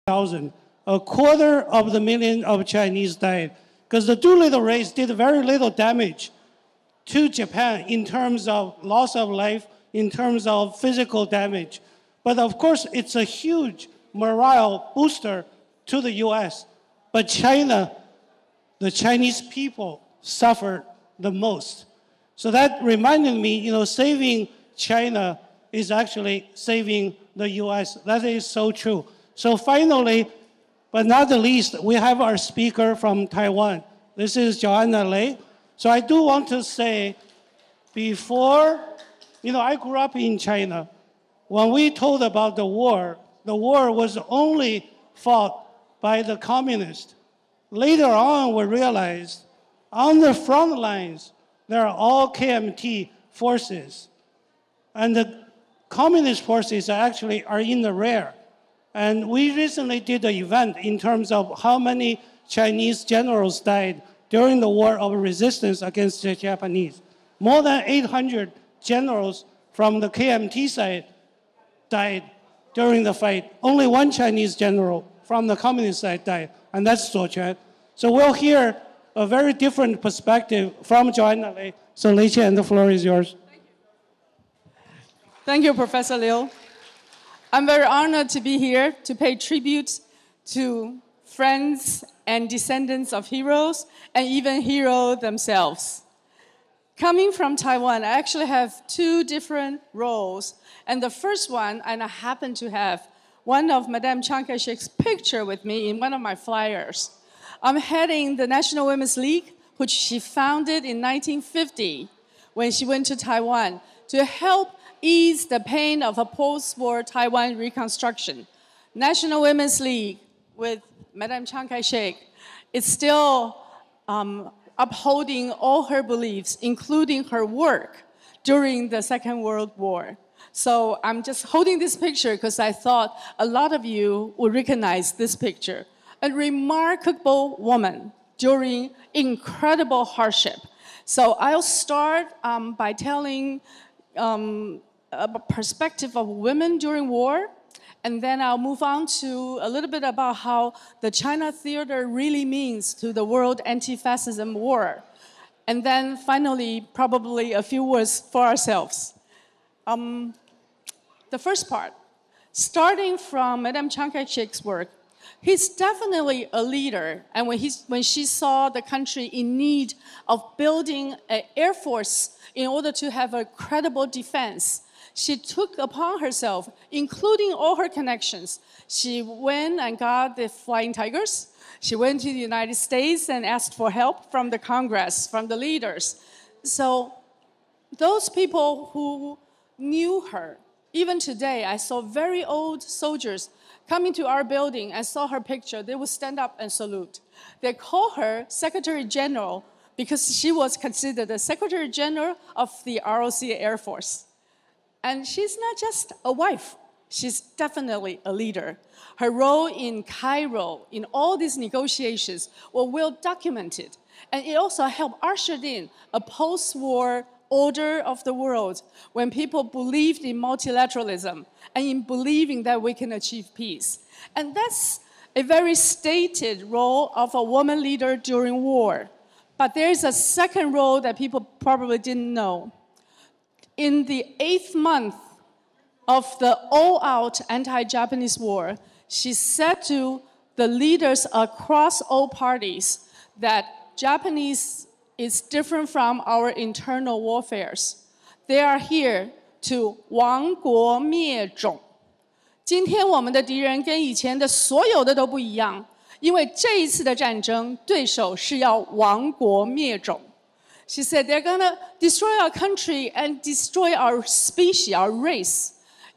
1,000. 250,000 of Chinese died because the Doolittle Raid did very little damage to Japan in terms of loss of life, in terms of physical damage. But of course, it's a huge morale booster to the US. But China, the Chinese people suffered the most. So that reminded me, saving China is actually saving the US. That is so true. So finally, but not the least, we have our speaker from Taiwan. This is Jonna Lei. So I do want to say, before, I grew up in China. When we told about the war was only fought by the communists. Later on, we realized on the front lines, there are all KMT forces. And the communist forces actually are in the rear. And we recently did an event in terms of how many Chinese generals died during the war of resistance against the Japanese. More than 800 generals from the KMT side died during the fight. Only one Chinese general from the communist side died, and that's Sichuan. So we'll hear a very different perspective from Jonna Lei. So Lei Qian, the floor is yours. Thank you, Professor Liu. I'm very honored to be here to pay tribute to friends and descendants of heroes, and even heroes themselves. Coming from Taiwan, I actually have two different roles. And the first one, and I happen to have one of Madame Chiang Kai-shek's picture with me in one of my flyers. I'm heading the National Women's League, which she founded in 1950 when she went to Taiwan to help ease the pain of a post-war Taiwan reconstruction. National Women's League with Madame Chiang Kai-shek is still upholding all her beliefs, including her work during the Second World War. So I'm just holding this picture because I thought a lot of you would recognize this picture. A remarkable woman during incredible hardship. So I'll start by telling a perspective of women during war, and then I'll move on to a little bit about how the China theater really means to the world anti-fascism war. And then finally, probably a few words for ourselves. The first part, starting from Madame Chiang Kai-shek's work, he's definitely a leader. And when she saw the country in need of building an air force in order to have a credible defense, she took upon herself, including all her connections. She went and got the Flying Tigers. She went to the United States and asked for help from the Congress, from the leaders. So those people who knew her, even today, I saw very old soldiers coming to our building and saw her picture. They would stand up and salute. They call her Secretary General because she was considered the Secretary General of the ROC Air Force. And she's not just a wife, she's definitely a leader. Her role in Cairo, in all these negotiations, were well documented. And it also helped usher in a post-war order of the world when people believed in multilateralism and in believing that we can achieve peace. And that's a very stated role of a woman leader during war. But there's a second role that people probably didn't know. In the 8th month of the all-out anti-Japanese war, she said to the leaders across all parties that Japanese is different from our internal warfares. They are here to 亡国灭种。今天我们的敌人跟以前的所有的都不一样，因为这一次的战争，对手是要亡国灭种。She said they're gonna destroy our country and destroy our species, our race.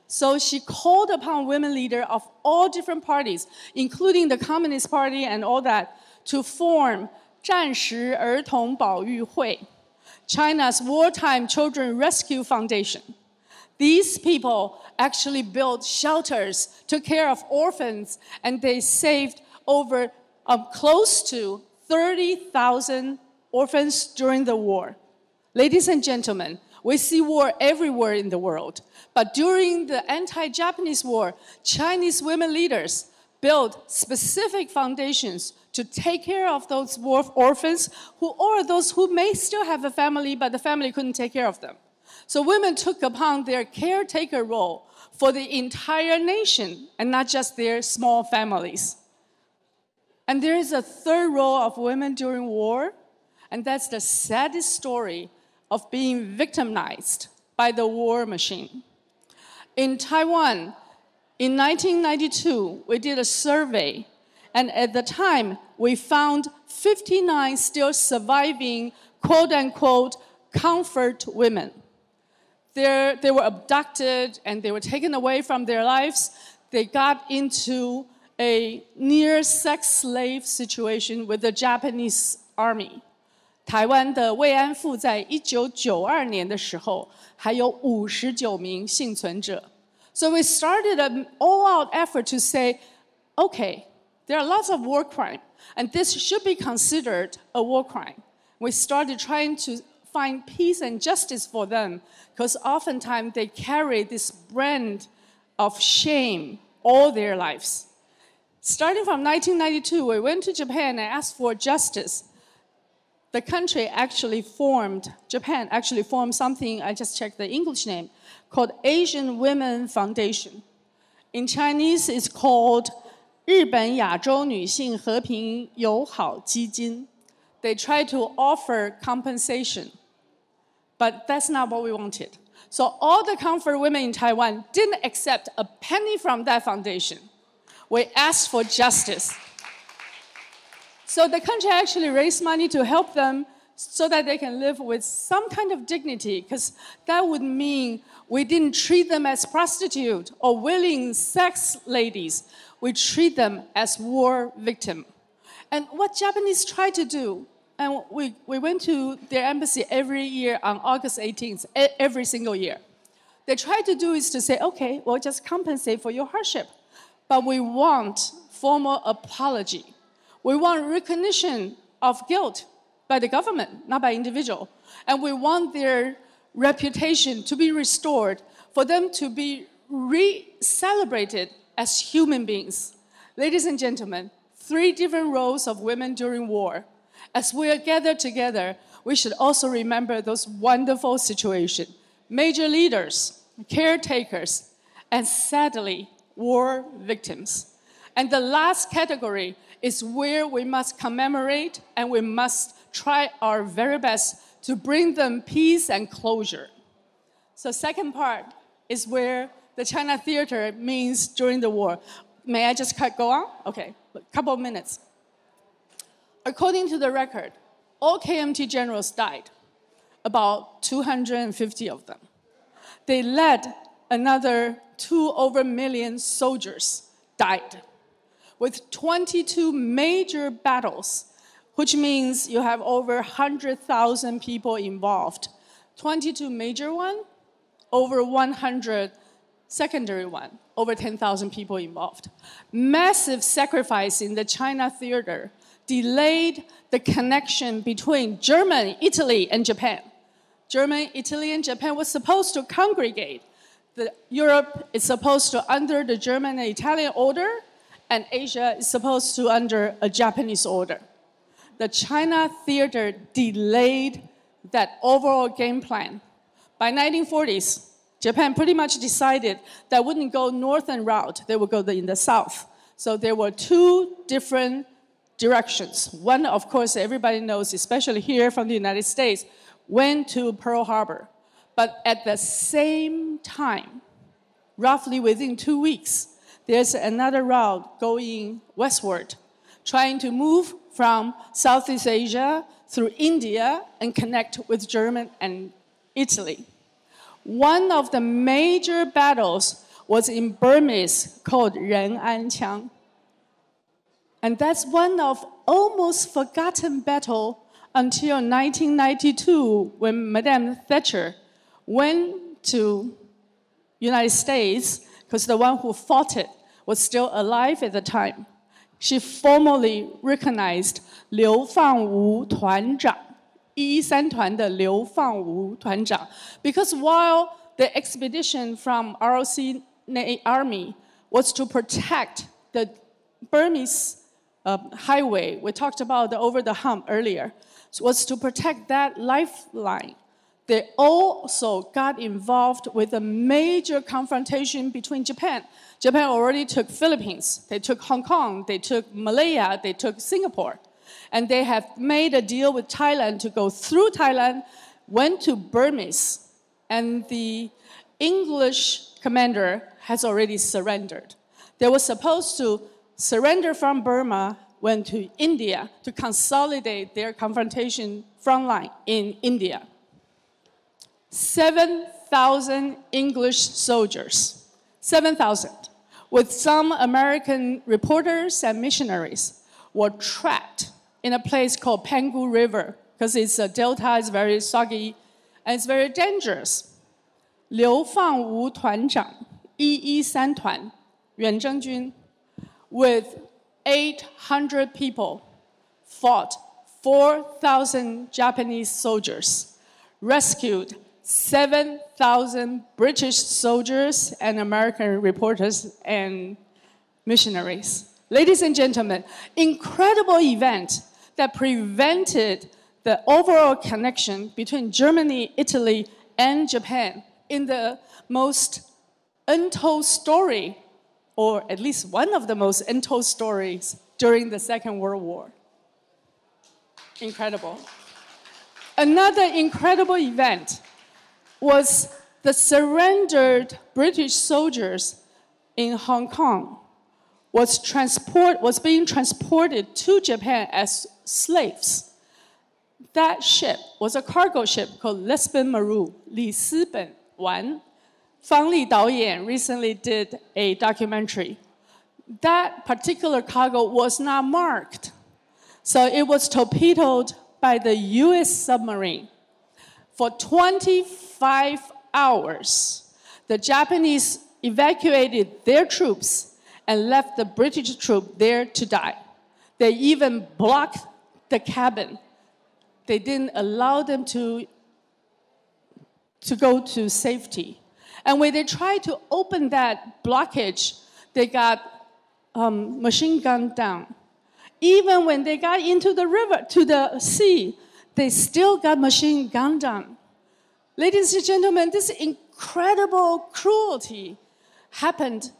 So she called upon women leaders of all different parties, including the Communist Party and all that, to form 战时儿童保育会, China's Wartime Children Rescue Foundation. These people actually built shelters, took care of orphans, and they saved over close to 30,000 orphans during the war. Ladies and gentlemen, we see war everywhere in the world. But during the anti-Japanese war, Chinese women leaders build specific foundations to take care of those orphans or those who may still have a family, but the family couldn't take care of them. So women took upon their caretaker role for the entire nation and not just their small families. And there is a third role of women during war, and that's the saddest story of being victimized by the war machine. In Taiwan, in 1992, we did a survey, and at the time, we found 59 still surviving, quote-unquote, comfort women. They were abducted, and they were taken away from their lives. They got into a near sex slave situation with the Japanese army. 台湾的慰安妇在1992年的时候，还有59名幸存者。So we started an all-out effort to say, okay, there are lots of war crime, and this should be considered a war crime. We started trying to find peace and justice for them, because oftentimes they carry this brand of shame all their lives. Starting from 1992, we went to Japan and asked for justice. The country actually formed, Japan actually formed something, I just checked the English name, called Asian Women Foundation. In Chinese, it's called 日本亚洲女性和平友好基金. They tried to offer compensation, but that's not what we wanted. So all the comfort women in Taiwan didn't accept a penny from that foundation. We asked for justice. So the country actually raised money to help them so that they can live with some kind of dignity, because that would mean we didn't treat them as prostitutes or willing sex ladies. We treat them as war victims. And what Japanese try to do, and we went to their embassy every year on August 18th, every single year. They try to do is to say, okay, we'll just compensate for your hardship. But we want formal apology. We want recognition of guilt by the government, not by individual. And we want their reputation to be restored, for them to be re-celebrated as human beings. Ladies and gentlemen, 3 different roles of women during war. As we are gathered together, we should also remember those wonderful situations. Major leaders, caretakers, and sadly, war victims. And the last category is where we must commemorate and we must try our very best to bring them peace and closure. So second part is where the China theater means during the war. May I just go on? Okay, a couple of minutes. According to the record, all KMT generals died, about 250 of them. They led another 2 million soldiers died, with 22 major battles, which means you have over 100,000 people involved. 22 major one, over 100 secondary one, over 10,000 people involved. Massive sacrifice in the China theater delayed the connection between Germany, Italy, and Japan. Germany, Italy, and Japan was supposed to congregate. Europe is supposed to under the German and Italian order, and Asia is supposed to under a Japanese order. The China theater delayed that overall game plan. By 1940s, Japan pretty much decided that wouldn't go northern route, they would go in the south. So there were 2 different directions. One, of course, everybody knows, especially here from the United States, went to Pearl Harbor. But at the same time, roughly within 2 weeks, there's another route going westward, trying to move from Southeast Asia through India and connect with Germany and Italy. One of the major battles was in Burmese called Ren'an-Qiang. And that's one of almost forgotten battle until 1992 when Madame Thatcher went to United States, because the one who fought it was still alive at the time. She formally recognized 流放吴团长 113团的流放吴团长, because while the expedition from ROC Army was to protect the Burmese highway, we talked about the over the hump earlier, was to protect that lifeline. They also got involved with a major confrontation between Japan. Japan already took Philippines, they took Hong Kong, they took Malaya, they took Singapore. And they have made a deal with Thailand to go through Thailand, went to Burmese, and the English commander has already surrendered. They were supposed to surrender from Burma, went to India to consolidate their confrontation front line in India. 7,000 English soldiers, 7,000, with some American reporters and missionaries, were trapped in a place called Penghu River, because its delta is very soggy and it's very dangerous. 流放吴团长113团远征军 with 800 people fought 4,000 Japanese soldiers, rescued 7,000 British soldiers and American reporters and missionaries. Ladies and gentlemen, incredible event that prevented the overall connection between Germany, Italy, and Japan in the most untold story, or at least one of the most untold stories during the Second World War. Incredible. Another incredible event was the surrendered British soldiers in Hong Kong was being transported to Japan as slaves. That ship was a cargo ship called Lisbon Maru, 里斯本丸. Fang Li导演 recently did a documentary. That particular cargo was not marked, so it was torpedoed by the US submarine. For 25 hours, the Japanese evacuated their troops and left the British troop there to die. They even blocked the cabin. They didn't allow them to go to safety. And when they tried to open that blockage, they got machine gunned down. Even when they got into the river, to the sea, they still got machine gunned down. Ladies and gentlemen, this incredible cruelty happened.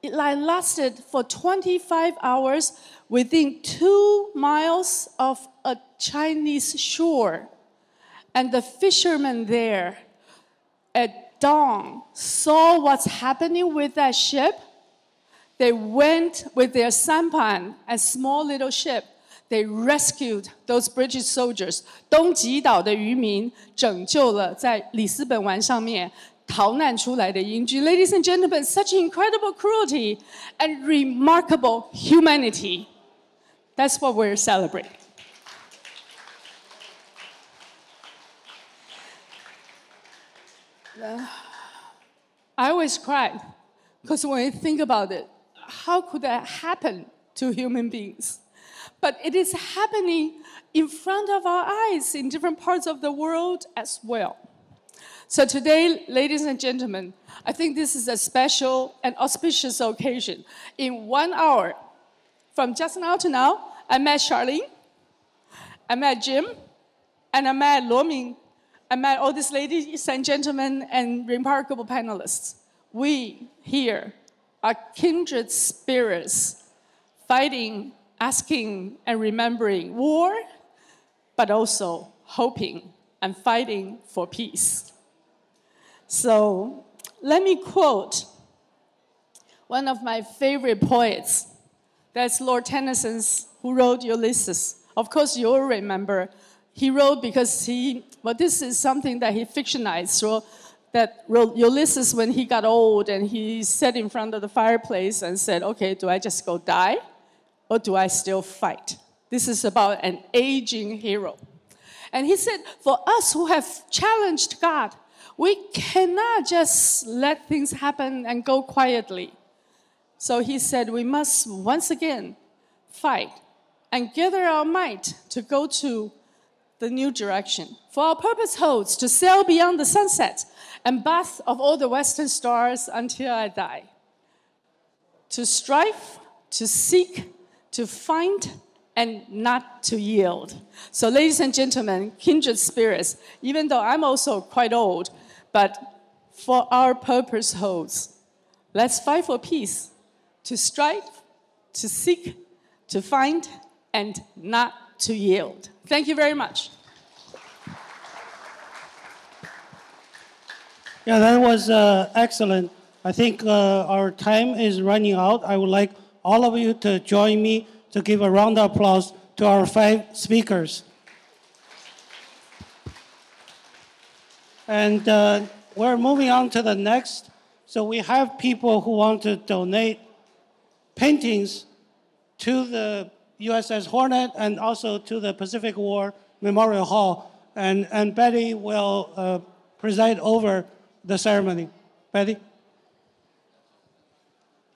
It lasted for 25 hours within 2 miles of a Chinese shore. And the fishermen there at dawn saw what's happening with that ship. They went with their sampan, a small little ship. They rescued those British soldiers. 东极岛的渔民拯救了在里斯本湾上面逃难出来的英军。Ladies and gentlemen, such incredible cruelty and remarkable humanity. That's what we're celebrating. I always cry because when I think about it, how could that happen to human beings? But it is happening in front of our eyes in different parts of the world as well. So today, ladies and gentlemen, I think this is a special and auspicious occasion. In 1 hour, from just now to now, I met Charlene, I met Jim, and I met Luo Ming. I met all these ladies and gentlemen and remarkable panelists. We here are kindred spirits, fighting, asking, and remembering war, but also hoping and fighting for peace. So let me quote one of my favorite poets. That's Lord Tennyson's, who wrote Ulysses. Of course, you'll remember. He wrote because this is something that he fictionized. So that Ulysses, when he got old and he sat in front of the fireplace and said, okay, do I just go die or do I still fight? This is about an aging hero. And he said, for us who have challenged God, we cannot just let things happen and go quietly. So he said, we must once again fight and gather our might to go to the new direction. For our purpose holds to sail beyond the sunset and bath of all the western stars until I die. To strive, to seek, to find, and not to yield. So ladies and gentlemen, kindred spirits, even though I'm also quite old, but for our purpose holds. Let's fight for peace, to strive, to seek, to find, and not to yield. Thank you very much. Yeah, that was excellent. I think our time is running out. I would like all of you to join me to give a round of applause to our 5 speakers. And we're moving on to the next. So we have people who want to donate paintings to the USS Hornet and also to the Pacific War Memorial Hall. And Betty will preside over the ceremony. Betty?